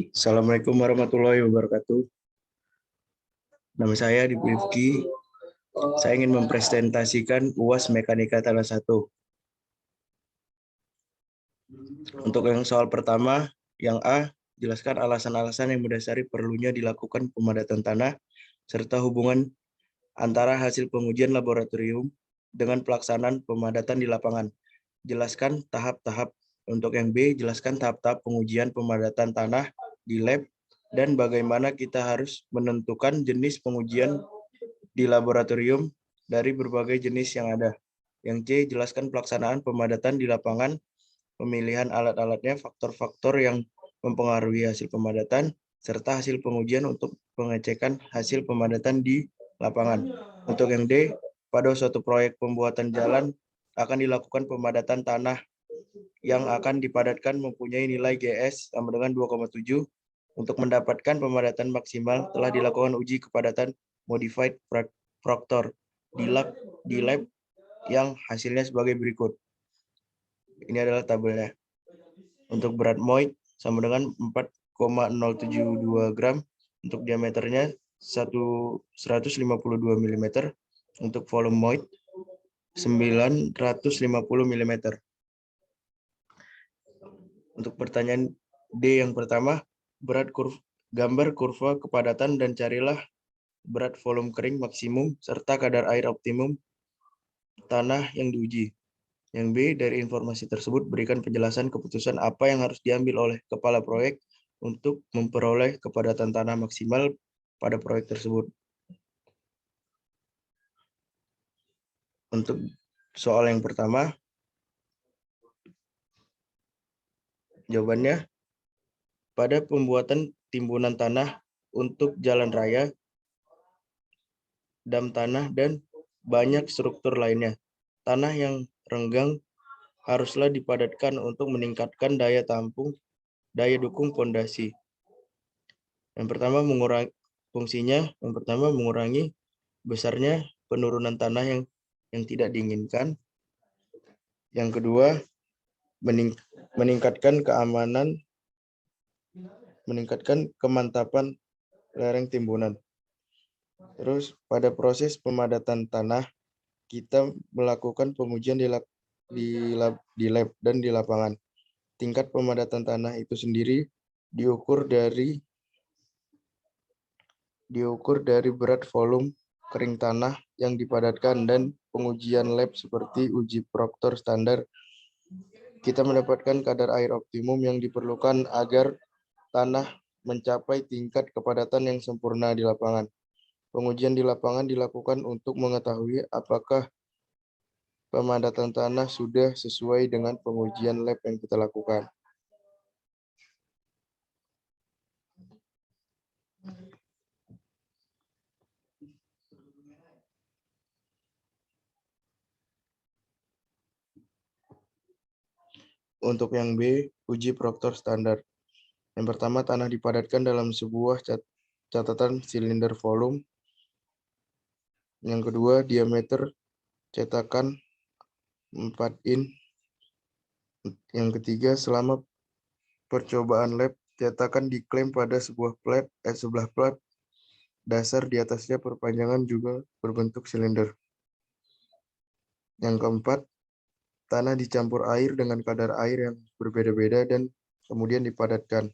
Assalamualaikum warahmatullahi wabarakatuh. Nama saya Rifki. Saya ingin mempresentasikan UAS Mekanika Tanah 1. Untuk yang soal pertama, yang A, jelaskan alasan-alasan yang mendasari perlunya dilakukan pemadatan tanah, serta hubungan antara hasil pengujian laboratorium dengan pelaksanaan pemadatan di lapangan. Jelaskan tahap-tahap. Untuk yang B, jelaskan tahap-tahap pengujian pemadatan tanah di lab dan bagaimana kita harus menentukan jenis pengujian di laboratorium dari berbagai jenis yang ada. Yang C, jelaskan pelaksanaan pemadatan di lapangan, pemilihan alat-alatnya, faktor-faktor yang mempengaruhi hasil pemadatan, serta hasil pengujian untuk pengecekan hasil pemadatan di lapangan. Untuk yang D, pada suatu proyek pembuatan jalan akan dilakukan pemadatan tanah yang akan dipadatkan mempunyai nilai GS sama dengan 2,7. Untuk mendapatkan pemadatan maksimal telah dilakukan uji kepadatan modified proctor di lab yang hasilnya sebagai berikut. Ini adalah tabelnya. Untuk berat moid sama dengan 4,072 gram. Untuk diameternya 152 mm. Untuk volume moid 950 mm. Untuk pertanyaan D yang pertama, gambar kurva kepadatan dan carilah berat volume kering maksimum serta kadar air optimum tanah yang diuji. Yang B, dari informasi tersebut berikan penjelasan keputusan apa yang harus diambil oleh kepala proyek untuk memperoleh kepadatan tanah maksimal pada proyek tersebut. Untuk soal yang pertama, jawabannya, pada pembuatan timbunan tanah untuk jalan raya, dam tanah, dan banyak struktur lainnya, tanah yang renggang haruslah dipadatkan untuk meningkatkan daya tampung, daya dukung pondasi. Yang pertama mengurangi besarnya penurunan tanah yang tidak diinginkan. Yang kedua, meningkatkan keamanan, meningkatkan kemantapan lereng timbunan. Terus pada proses pemadatan tanah, kita melakukan pengujian di lab dan di lapangan. Tingkat pemadatan tanah itu sendiri diukur dari berat volume kering tanah yang dipadatkan dan pengujian lab seperti uji proctor standar. Kita mendapatkan kadar air optimum yang diperlukan agar tanah mencapai tingkat kepadatan yang sempurna di lapangan. Pengujian di lapangan dilakukan untuk mengetahui apakah pemadatan tanah sudah sesuai dengan pengujian lab yang kita lakukan. Untuk yang B, uji proctor standar. Yang pertama, tanah dipadatkan dalam sebuah catatan silinder volume. Yang kedua, diameter cetakan 4 in. Yang ketiga, selama percobaan lab, cetakan diklaim pada sebelah plat dasar di atasnya perpanjangan juga berbentuk silinder. Yang keempat, tanah dicampur air dengan kadar air yang berbeda-beda dan kemudian dipadatkan.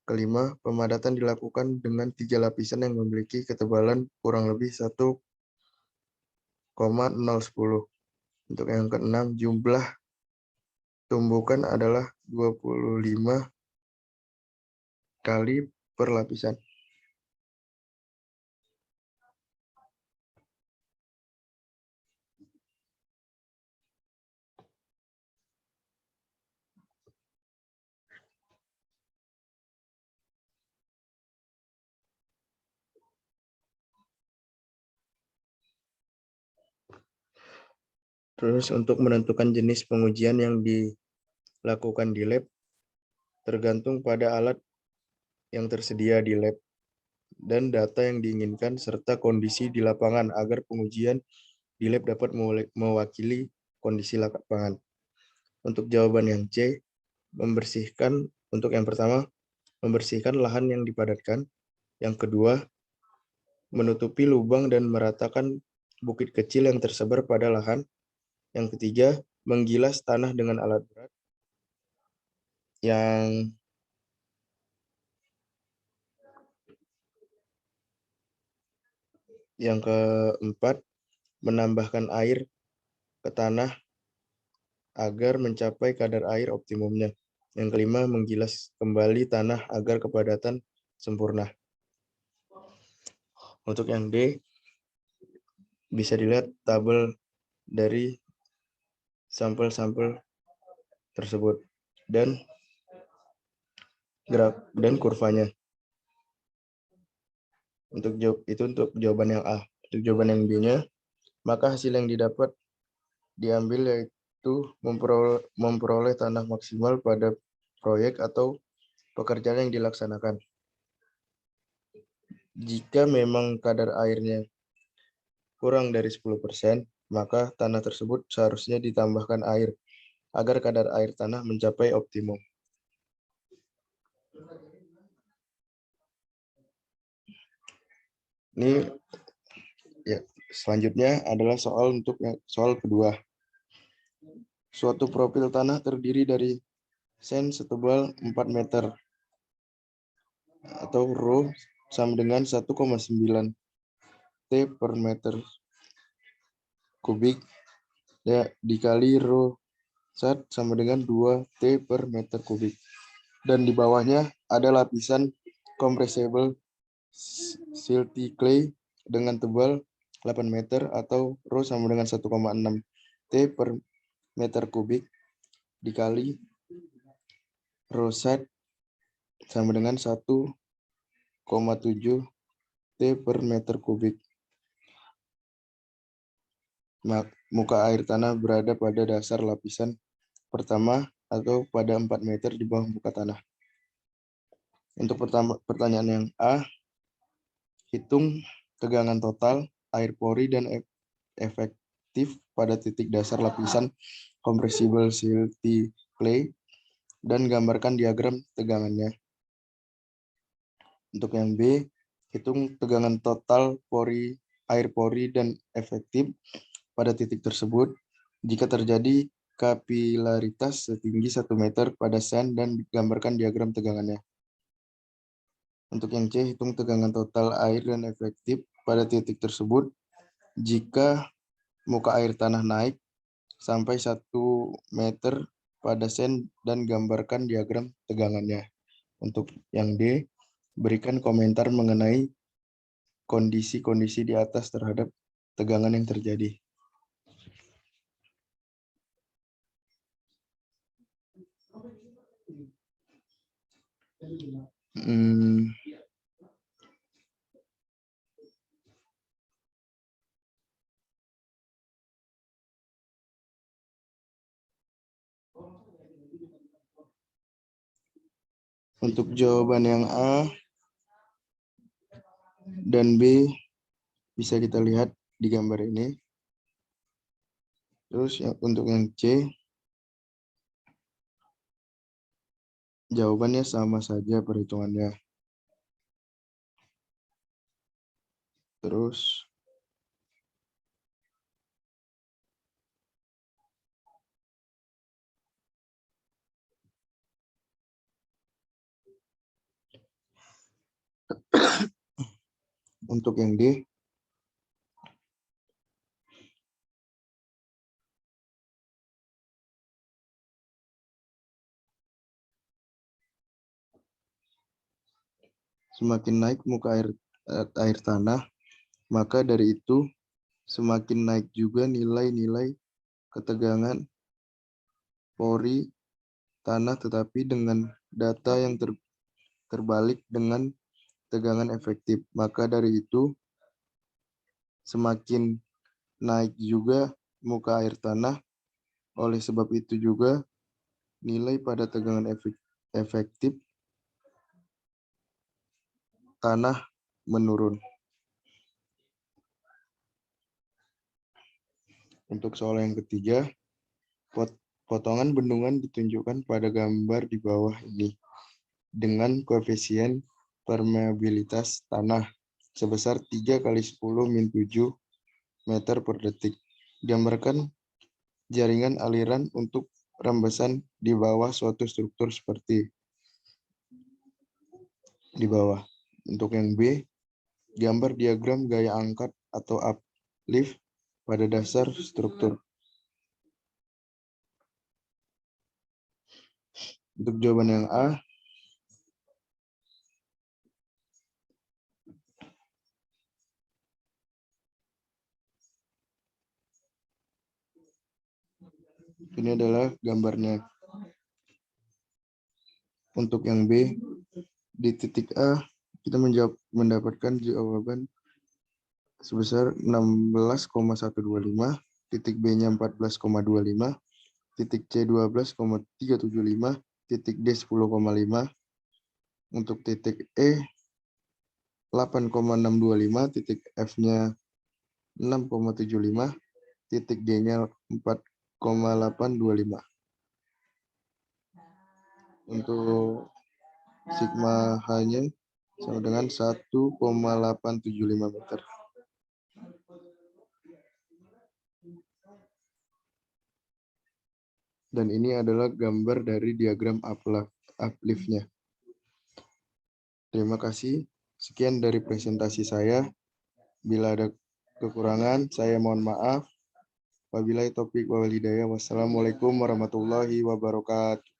Kelima, pemadatan dilakukan dengan 3 lapisan yang memiliki ketebalan kurang lebih 1,010. Untuk yang keenam, jumlah tumbukan adalah 25 kali per lapisan. Terus untuk menentukan jenis pengujian yang dilakukan di lab, tergantung pada alat yang tersedia di lab dan data yang diinginkan serta kondisi di lapangan agar pengujian di lab dapat mewakili kondisi lapangan. Untuk jawaban yang C, untuk yang pertama, membersihkan lahan yang dipadatkan. Yang kedua, menutupi lubang dan meratakan bukit kecil yang tersebar pada lahan. Yang ketiga, menggilas tanah dengan alat berat. Yang keempat, menambahkan air ke tanah agar mencapai kadar air optimumnya. Yang kelima, menggilas kembali tanah agar kepadatan sempurna. Untuk yang D, bisa dilihat tabel dari sampel-sampel tersebut dan graf dan kurvanya. Untuk jawaban yang A. Untuk jawaban yang B-nya, maka hasil yang didapat diambil yaitu memperoleh tanah maksimal pada proyek atau pekerjaan yang dilaksanakan. Jika memang kadar airnya kurang dari 10%, maka tanah tersebut seharusnya ditambahkan air agar kadar air tanah mencapai optimum. Ini ya, selanjutnya adalah soal kedua. Suatu profil tanah terdiri dari sand setebal 4 meter atau rho sama dengan 1,9 T per meter kubik ya, dikali rho sat sama dengan 2 T per meter kubik. Dan di bawahnya ada lapisan compressible silty clay dengan tebal 8 meter atau rho sama dengan 1,6 T per meter kubik dikali rho sat sama dengan 1,7 T per meter kubik. Muka air tanah berada pada dasar lapisan pertama atau pada 4 meter di bawah muka tanah. Untuk pertanyaan yang A, hitung tegangan total, air pori, dan efektif pada titik dasar lapisan compressible silty clay dan gambarkan diagram tegangannya. Untuk yang B, hitung tegangan total air pori dan efektif pada titik tersebut jika terjadi kapilaritas setinggi 1 meter pada sand dan gambarkan diagram tegangannya. Untuk yang C, hitung tegangan total air dan efektif pada titik tersebut jika muka air tanah naik sampai 1 meter pada sand dan gambarkan diagram tegangannya. Untuk yang D, berikan komentar mengenai kondisi-kondisi di atas terhadap tegangan yang terjadi. Untuk jawaban yang A dan B bisa kita lihat di gambar ini. Terus untuk yang C, jawabannya sama saja perhitungannya. Terus untuk yang D, semakin naik muka air tanah, maka dari itu semakin naik juga nilai-nilai ketegangan pori tanah, tetapi dengan data yang terbalik dengan tegangan efektif. Maka dari itu semakin naik juga muka air tanah, oleh sebab itu juga nilai pada tegangan efektif tanah menurun. Untuk soal yang ketiga, Potongan bendungan ditunjukkan pada gambar di bawah ini dengan koefisien permeabilitas tanah sebesar 3 kali 10 min 7 meter per detik. Gambarkan jaringan aliran untuk rembesan di bawah suatu struktur seperti di bawah. Untuk yang B, gambar diagram gaya angkat atau uplift pada dasar struktur. Untuk jawaban yang A, ini adalah gambarnya. Untuk yang B, di titik A, kita mendapatkan jawaban sebesar 16,125, titik B-nya 14,25, titik C 12,375, titik D 10,5, untuk titik E 8,625, titik F-nya 6,75, titik D-nya 4,825. Untuk sigma H-nya sama dengan 1,875 meter. Dan ini adalah gambar dari diagram uplift-nya. Terima kasih. Sekian dari presentasi saya. Bila ada kekurangan, saya mohon maaf. Wabillahi taufiq wal hidayah. Wassalamualaikum warahmatullahi wabarakatuh.